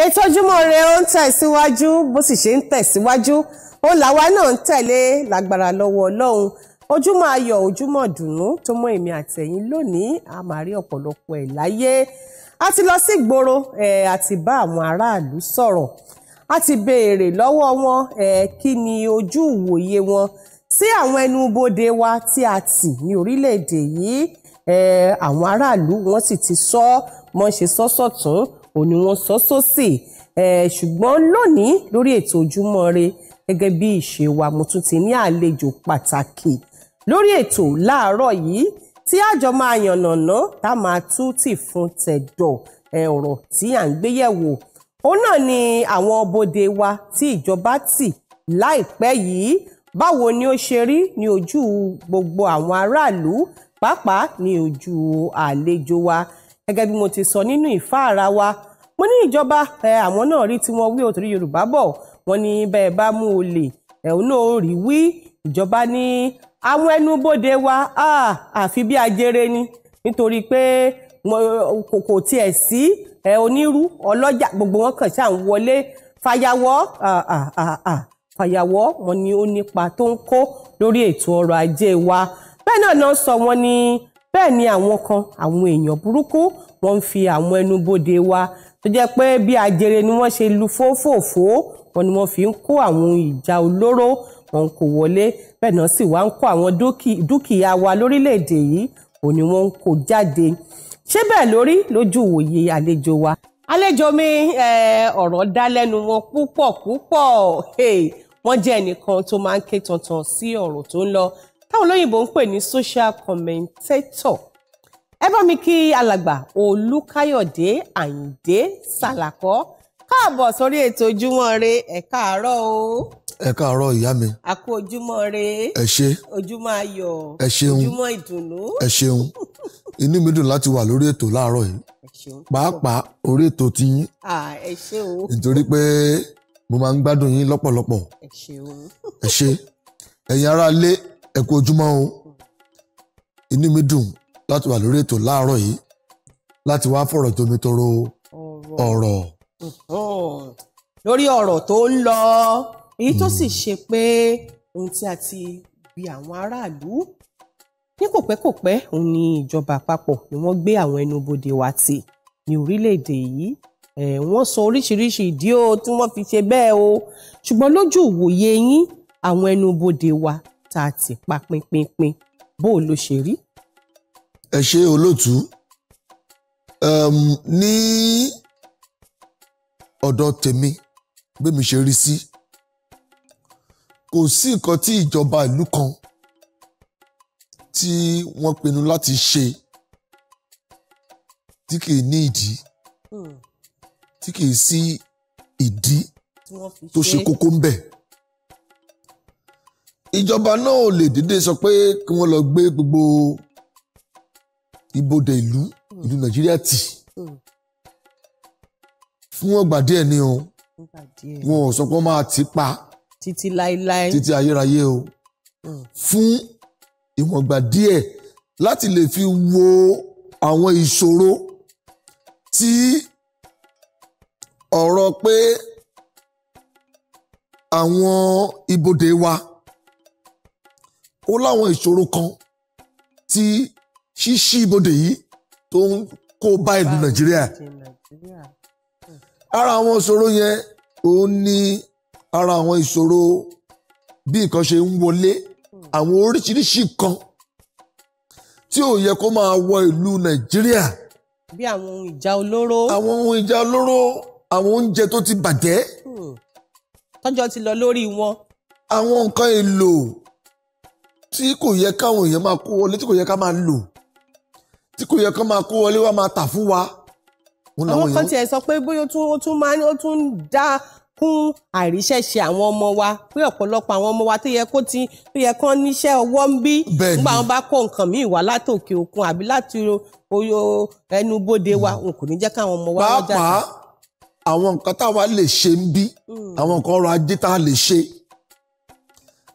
Ètò Ojúmọ́ Ire ó ń tẹ̀síwájú bó sì ṣe ń tẹ̀síwájú ó làwa náà ń tẹ̀lé lágbára lọ́wọ́ Ọlọ́run. Ojúmọ́ ayọ̀, ojúmọ́ dùnnú tó mọ́ èmi àtẹ̀yin lónìí a máa rí ọ̀pọ̀lọpọ̀ ẹ̀ láyé. A ti lọ sí ìgboro a ti bá àwọn aráàlú sọ̀rọ̀. A ti béèrè lọ́wọ́ wọn kí ni ojú ìwòye wọn sí àwọn ẹnubodè wa tí a tì ní orílẹ̀-èdè yìí. Àwọn aráàlú wọ́n sì ti sọ mọ́ ṣe sọ́sọ̀tún òní wọ́n sọ sósì. Ṣùgbọ́n lónìí lórí ètò Ojúmọ́ Ire gẹ́gẹ́ bí ìṣe wa mo tún ti ní àlejò pàtàkì lórí ètò láàárọ̀ yìí tí àjọ máa yànnàná tá máa tú tì fún tẹ̀dọ̀ ọ̀rọ̀ tí à ń gbé yẹ̀wò. Òun náà ni àwọn bodè wa tí ìjọba tì láìpẹ́ yìí. Báwo ni ó ṣe rí ní ojú gbogbo àwọn aráàlú pàápàá ní ojú àlejò wa. Gẹ́gẹ́ bí mo ti sọ nínú ìfáàrà wa mo ní ìjọba àwọn náà rí tí wọ́n wí òtòrí Yorùbá bọ̀ wọ́n ní bẹ́ẹ̀ bá mú olè òun náà rí wí. Ìjọba ní àwọn ẹnubodè wa àfi bí ajere ni nítorí pé kò tiẹ̀ sí onírú ọlọ́jà gbogbo wọn kàn ṣáà ń wọlé fàyàwọ́ fàyàwọ́ wọn ni ó nípa tó ń kó lórí ètò ọrọ̀ ajé wa. Bẹ́ẹ̀ náà sọ wọ́n ní bẹ́ẹ̀ ni àwọn kan àwọn èèyàn burúkú wọ́n ń fi àwọn ẹnubodè wa tó jẹ́ pé bí ajere ni wọ́n ṣe lu fófòfó wọn ni wọ́n fi ń kó àwọn ìjà olóró wọn kò wọlé bẹ́ẹ̀ náà sì wá ń kó àwọn dúkìá wa lórílẹ̀‐èdè yìí òní wọ́n ń kó jáde. Ṣé bẹ́ẹ̀ lórí lójú ìwòye àlejò wa? Àlejò mi ọ̀rọ̀ dá lẹ́nu wọn púpọ̀ wọ́n jẹ́ ẹnìkan tó máa ń ké tantan sí ọ̀rọ̀ tó ń lọ táwọn olóyìnbó ń pè ní social commentator. Ẹ bá mi kí alàgbà Olúkáyọ̀dé Àyìndé Sàlàkọ́ káàbọ̀ sórí ètò Ojúmọ́ Ire. Ẹ káàárọ̀ o. Ẹ káàárọ̀ ìyá mi. A kú Ojúmọ́ Ire. Ẹ ṣé. Ojúmọ́ ayọ̀. Ẹ ṣeun. Ojúmọ́ ìdùnnú. Ẹ ṣeun. Inú mi dùn láti wà lórí ètò láàárọ̀ yìí. Ẹ ṣeun. Pàápàá orí ètò ti yín. Ẹ ṣé o. Nítorí pé mo máa ń gbádùn yín lọ́pọ̀lọpọ̀. Ẹ ṣeun. Ẹ ṣé. Ẹ̀yin ará ilé ẹ kú ojúmọ́ o. Inú mi dùn láti wà lórí ètò láàárọ̀ yìí láti wá fọ̀rọ̀ jomitoro ọ̀rọ̀. Lórí ọ̀rọ̀ tó ń lọ èyí tó sì ṣe pé ohun tí a ti bi àwọn aráàlú ní kòpẹ́kòpẹ́ òun ni ìjọba àpapọ̀ ni wọ́n gbé àwọn ẹnubodè wa tì ní orílẹ̀-èdè yìí. Wọ́n sọ oríṣiríṣi ìdí tí wọ́n fi ṣe bẹ́ẹ̀ o ṣùgbọ́n lójú ìwòye yín àwọn ẹnubodè wa tá a ti pa pinpin bó ló ṣe rí? Ẹ ṣé olóòtú. Ní ọ̀dọ̀ tèmi bí mi ṣe rí sí kò sí nǹkan tí ìjọba ìlú kan tí wọ́n pinnu láti ṣe tí kìí ní ìdí tí kìí sí ìdí tó ṣe kókó ń bẹ. Ìjọba náà ò lè dédé sọ pé kí wọ́n lọ gbé gbogbo ibodè ìlú Nàìjíríà tì fún ọgbà díẹ̀ ni o wọn ò sọ pé wọ́n máa tì pa títí láéláé títí ayérayé o fún ìwọ̀ngbà díẹ̀ láti lè fi wo àwọn ìṣòro tí ọ̀rọ̀ pé àwọn ibodè wa ó láwọn ìṣòro kan tí ṣíṣí ibodè yìí tó ń kó bá ìlú Nàìjíríà. Ara àwọn ìṣòro yẹn òun ni ara àwọn ìṣòro bí nǹkan ṣe ń wọlé àwọn oríṣiríṣi kan tí ò yẹ kó máa wọ ìlú Nàìjíríà. Bí àwọn ohun ìjà olóró. Àwọn ohun ìjà olóró, àwọn oúnjẹ tó ti bàjẹ́. Tọ́jọ́ ti lọ lórí wọn. Àwọn nǹkan èlò tí kò yẹ káwọn èèyàn máa kó wọlé tí kò yẹ ká máa lò tí kò yẹ ká máa kó wọlé wá máa tà fún wa. Àwọn kan tiẹ̀ sọ pé bóyá ó tún dá kún àìríṣẹ́ṣe àwọn ọmọ wa pé ọ̀pọ̀lọpọ̀ àwọn ọmọ wa tó yẹ kán níṣẹ́ ọwọ́ ń bí nígbà wọn bá kó nǹkan míì wá látòkè òkun àbí láti ẹnubodè wa wọn kò ní jẹ́ káwọn ọmọ wa lọ́jà. Pàápàá àwọn nǹkan táwa lè ṣe ń bí àwọn nǹkan ọrọ̀ ajé tá a lè ṣe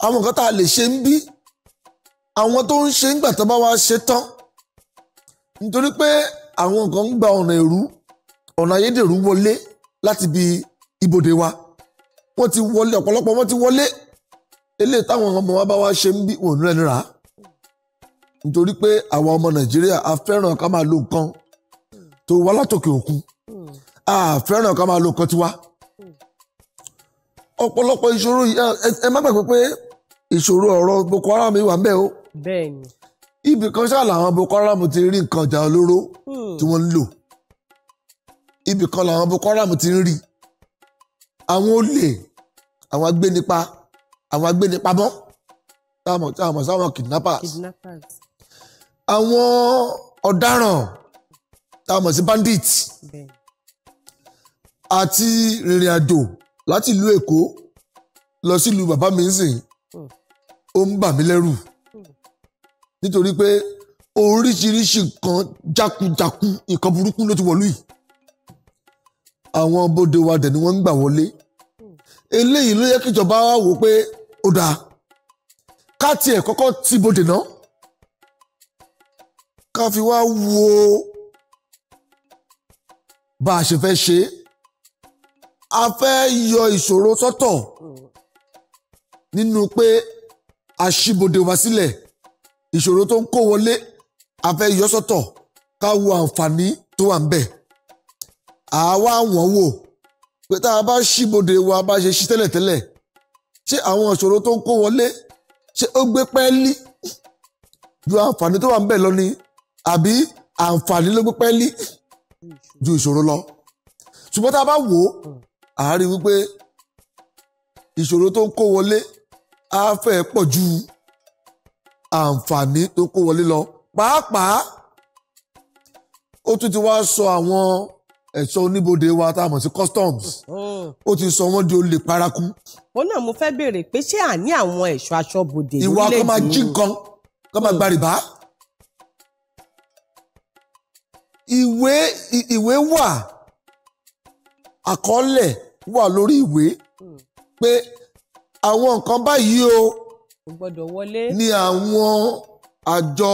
àwọn nǹkan tá a lè ṣe ń bí àwọn tó ń ṣe nígbà tó bá wá ṣe tán nítorí pé àwọn nǹkan ń gba ọ̀nà ẹ̀rú ọ̀nà ayédèrú wọlé láti bi ibodè wa wọ́n ti wọlé ọ̀pọ̀lọpọ̀ wọ́n ti wọlé eléyìí táwọn ọmọ wa bá wá ṣe ń bí wọn ò ní rẹ́ni rà á nítorí pé àwọn ọmọ Nàìjíríà a fẹ́ràn ká máa lo nǹkan tó wá látòkè òkun a fẹ́ràn ká máa lo nǹkan tiwa ọ̀pọ̀lọpọ̀ ìṣòro ẹ má gbàgbé pé ìṣòro ọ̀rọ̀ Boko Haram wà ń bẹ o. bẹ́ẹ̀ni. ibì kan ṣáà làwọn Boko Haram ti rí nǹkan ìjà olóró tí wọ́n ń lò ibì kan làwọn Boko Haram ti ń rí àwọn olè àwọn agbénipa àwọn agbénipamọ́ táwọn sáwọn kidnappers àwọn ọ̀daràn táwọn sí bandits àti rìnrìn àjò láti ìlú Èkó lọ sí ìlú bàbá mi ń sìn ó ń bà mí lẹ́rù nítorí pé oríṣiríṣi nǹkan jákujàku nǹkan burúkú ló ti wọ̀lú yìí àwọn bodè wa dẹ̀ ni wọ́n ń gbà wọlé eléyìí ló yẹ kí ìjọba wa wò pé ó dáa ká tiẹ̀ kọ́kọ́ ti bodè náà ká fi wá wo bá a ṣe fẹ́ ṣe a fẹ́ yọ ìṣòro sọ́tọ̀ nínú pé a ṣí bodè wa sílẹ̀ ìṣòro tó ń kó wọlé a fẹ́ yọ sọ́tọ̀ ká wo àǹfààní tó wà ń bẹ̀ àwa wọ́n wò pé tá a bá ṣí bodè wa bá ṣe ṣí tẹ́lẹ̀tẹ́lẹ̀ ṣé àwọn ìṣòro tó ń kó wọlé ṣé ó gbé pẹ́ẹ́lí ju àǹfààní tó wà ń bẹ̀ lọ ni àbí àǹfààní ló gbé pẹ́ẹ́lí ju ìṣòro lọ ṣùgbọ́n tá a bá wò ó a rí wípé ìṣòro tó ń kó wọlé á fẹ́ pọ̀ ju àǹfààní tó kó wọlé lọ pàápàá ó tún ti wá sọ àwọn ẹ̀ṣọ́ oníbodè wa tá a mọ̀ sí customs ó ti sọ wọ́n di olè paraku. ó náà mo fẹ́ béèrè pé ṣé à ní àwọn ẹ̀ṣọ́ aṣọ́bodè lórílẹ̀-èdè ìwà kó máa jí nǹkan kó máa gba rìbá. ìwé wà àkọọ́lẹ̀ wà lórí ìwé pé àwọn nǹkan báyìí o gbọ́dọ̀ wọlé ní àwọn àjọ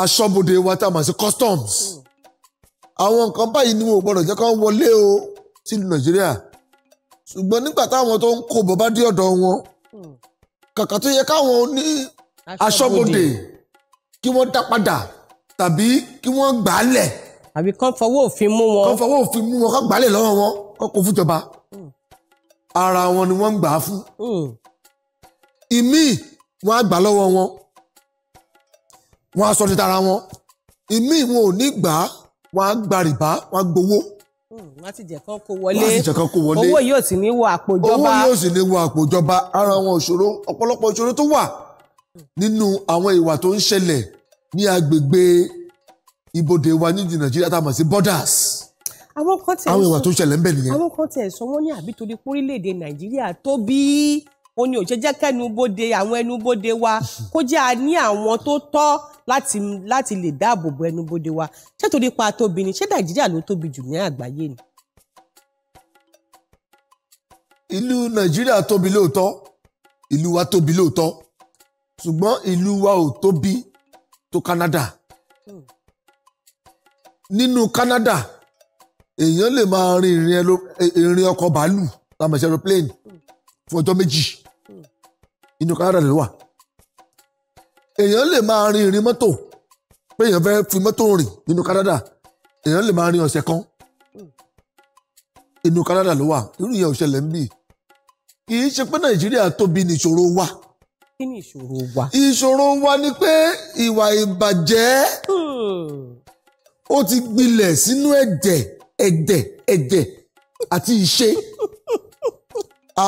aṣọ́bodè wa tá a mọ̀ sí customs àwọn nǹkan báyìí ni wọn ò gbọ́dọ̀ jẹ́ kó wọlé o sílùú Nàìjíríà ṣùgbọ́n nígbà táwọn tó ń kó bọ̀ bá dé ọ̀dọ̀ wọn kàkà tó yẹ káwọn ní aṣọ́bodè kí wọ́n dá padà tàbí kí wọ́n gbà á lẹ̀ àbí kán fọwọ́ òfin mú wọn kán fọwọ́ òfin mú wọn kán gbà á lẹ̀ lọ́wọ́ wọn kán kó fún ìjọba ara wọn ni wọ́n ń gbà á fún ìmíì wọ́n á gbà lọ́wọ́ wọn wọ́n á sọ ní tara wọn ìmíì wọn ò ní gbà á wọ́n á gba rìbá wọ́n á gbowó wọ́n ti jẹ́ kán kó wọlé wọ́n á sì jẹ́ kán kó wọlé owó yóò sì ní wọ àpò ìjọba owó yóò sì ní wọ àpò ìjọba ara wọn ìṣòro ọ̀pọ̀lọpọ̀ ìṣòro tó wà nínú àwọn ìwà tó ń ṣẹlẹ̀ ní agbègbè ibodè wa ní Nàìjíríà tá a mọ̀ sí borders àwọn ìwà tó ń ṣẹlẹ̀ ń bẹ nìyẹn. àwọn kan tẹ̀ sọ wọ́n ní àbí torí pé orílẹ̀-èdè Nàìjíríà tóbi ó ní ó ṣe jẹ́ kẹ́nubodè àwọn ẹnubodè wa kó jẹ́ a ní àwọn tó tọ́ láti lè dáàbò bo ẹnubodè wa ṣé torí pa tóbi ni ṣé Nàìjíríà ló tóbi jù ní àgbáyé ni. ìlú Nàìjíríà tóbi lóòótọ́ ìlú wa tóbi lóòótọ́ ṣùgbọ́n ìlú wa ò tóbi tó Canada nínú Canada èèyàn lè máa rin ìrìn ọkọ̀ bàálù lámàṣẹ aeroplane fún ọjọ́ méjì inú Canada ló wà èèyàn lè máa rin ìrìn mọ́tò pé èèyàn fẹ́ fi mọ́tò rìn nínú Canada èèyàn lè máa rin ọ̀sẹ̀ kan inú Canada ló wà irú yẹn ò ṣẹlẹ̀ ń bì kì í ṣe pé Nàìjíríà tóbi ní ìṣòro wa. kí ni ìṣòro wa. ìṣòro wa ni pé ìwà ìbàjẹ́ ó ti gbilẹ̀ sínú ẹ̀jẹ̀ àti ìṣe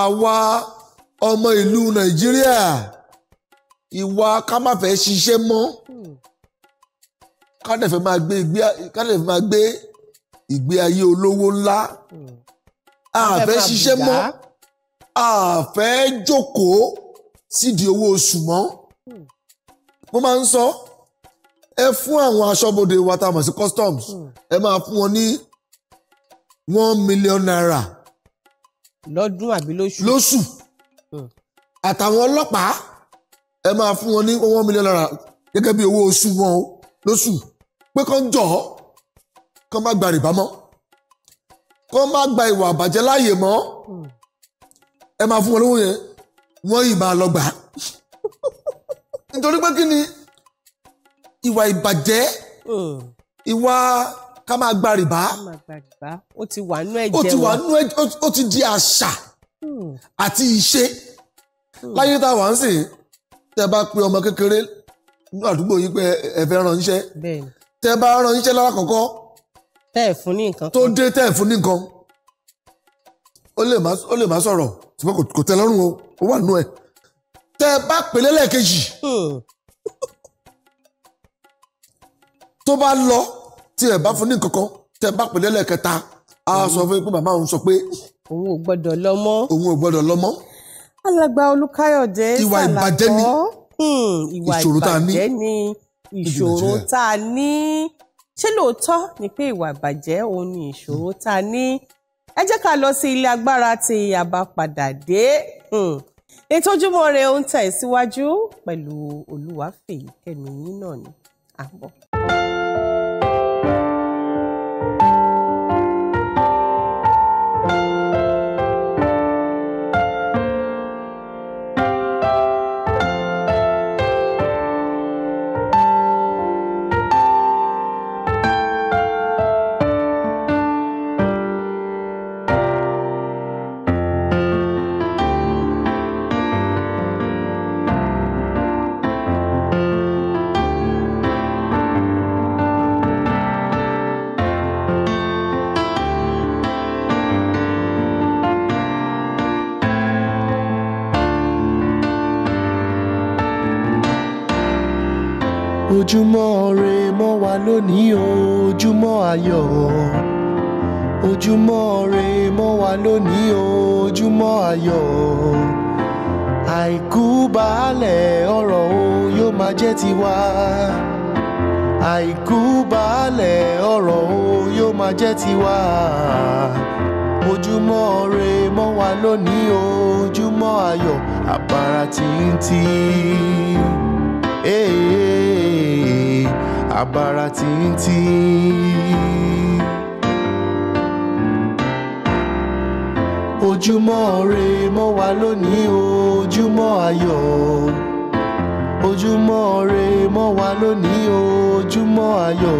àwa ọmọ ìlú Nàìjíríà ìwà ká má fẹ́ ṣiṣẹ́ mọ́ ká dẹ̀ fẹ́ máa gbé ìgbé ayé olówó ńlá a fẹ́ ṣiṣẹ́ mọ́ a fẹ́ jókòó sídìí owó oṣù mọ́ mo máa ń sọ ẹ fún àwọn aṣọ́bodè wa tá a mọ̀ sí customs ẹ máa fún wọn ní $1 million lọ́dún àbí lóṣù àtàwọn ọlọ́pàá ẹ máa fún wọn ní $1 million gẹ́gẹ́ bí owó oṣù wọn lóṣù pé kán jọ̀ọ́ kán má gba rìbá mọ́ kó má gba ìwà àbàjẹ́ láàyè mọ́ ẹ máa fún wọn lówó yẹn wọ́n yìí máa lọ gbà á nítorí pé kí ni ìwà ìbàjẹ́ ìwà ká máa gba rìbá ó ti wà nú ẹ̀jẹ̀ ó ti di àṣà àti ìṣe láyé tá a wà ń sìn tẹ́ bá pe ọmọ kékeré ní àdúgbò yìí pé ẹ fẹ́ ránṣẹ́ tẹ́ bá ránṣẹ́ lálákọ̀ọ́kọ́ tẹ́ ẹ̀ fún ní nǹkan tó dé tẹ́ ẹ̀ fún ní nǹkan ó lè má sọ̀rọ̀ ṣùgbọ́n kò tẹ́ lọ́rùn o ó wà nú ẹ̀ tẹ́ bá pèlé lẹ́ẹ̀kejì tó bá lọ tí ẹ bá fún ní nǹkan kan tẹ́ bá pèlé lẹ́ẹ̀kẹta a sọ fún yín pé màmá òun sọ pé òun ò gbọ́dọ̀ lọ mọ́. òun ò gbọ́dọ̀ lọ mọ́. alàgbà Olúkáyọ̀dé ìwà ìbàjẹ́ ni ìwà ìbàjẹ́ ni ìṣòro tá a ní. ṣé lóòótọ́ ni pé ìwà ìbàjẹ́ òun ni ìṣòro tá a ní? ẹ jẹ́ ká lọ sí ilé agbára tí a bá padà dé. ètò Ojúmọ́ Ire ń tẹ̀ síwájú pẹ̀lú Olúwafẹ́yìkẹ́mi yín náà ni à ń bọ̀. Ojúmọ́ ire mọ́ wa lónìí o, ojúmọ́ ayọ̀. Ojúmọ́ ire mọ́ wa lónìí o, ojúmọ́ ayọ̀. Àìkú baálẹ̀ ọrọ̀ o yóò máa jẹ́ tiwa. Àìkú baálẹ̀ ọrọ̀ o yóò máa jẹ́ tiwa. Ojúmọ́ ire mọ́ wa lónìí o, ojúmọ́ ayọ̀. Àbàrà tìǹtìǹ. Àbàrà tìǹtìǹ. Ojúmọ́ ire mọ́ wa lónìí o, ojúmọ́ ayọ̀. Ojúmọ́ ire mọ́ wa lónìí o, ojúmọ́ ayọ̀.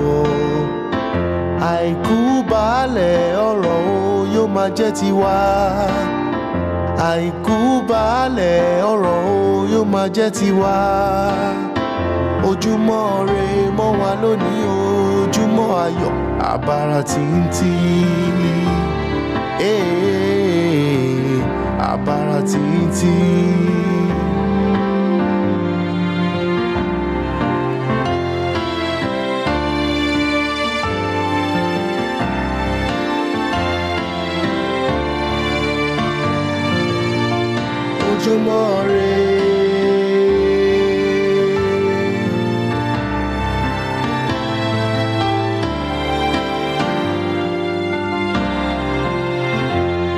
Àìkú baálẹ̀ ọrọ̀ o yóò máa jẹ́ tiwa. Àìkú baálẹ̀ ọrọ̀ o yóò máa jẹ́ tiwa. Ojúmọ́ ire mọ́ wa lónìí o, ojúmọ́ ayọ̀. Àbàrà tìǹtìǹ. Àbàrà tìǹtìǹ. Ojúmọ́ ire.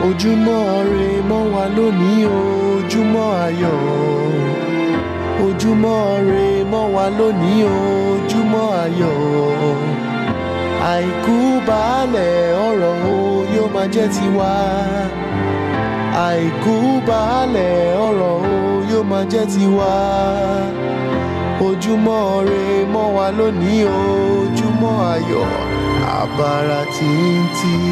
Ojúmọ́ ire mọ́ wa lónìí o, ojúmọ́ ayọ̀. Ojúmọ́ ire mọ́ wa lónìí o, ojúmọ́ ayọ̀. Àìkú baálẹ̀ ọrọ̀ o yóò máa jẹ́ tiwa. Àìkú baálẹ̀ ọrọ̀ o yóò máa jẹ́ tiwa. Ojúmọ́ ire mọ́ wa lónìí o, ojúmọ́ ayọ̀. Àbàrà tìǹtìǹ.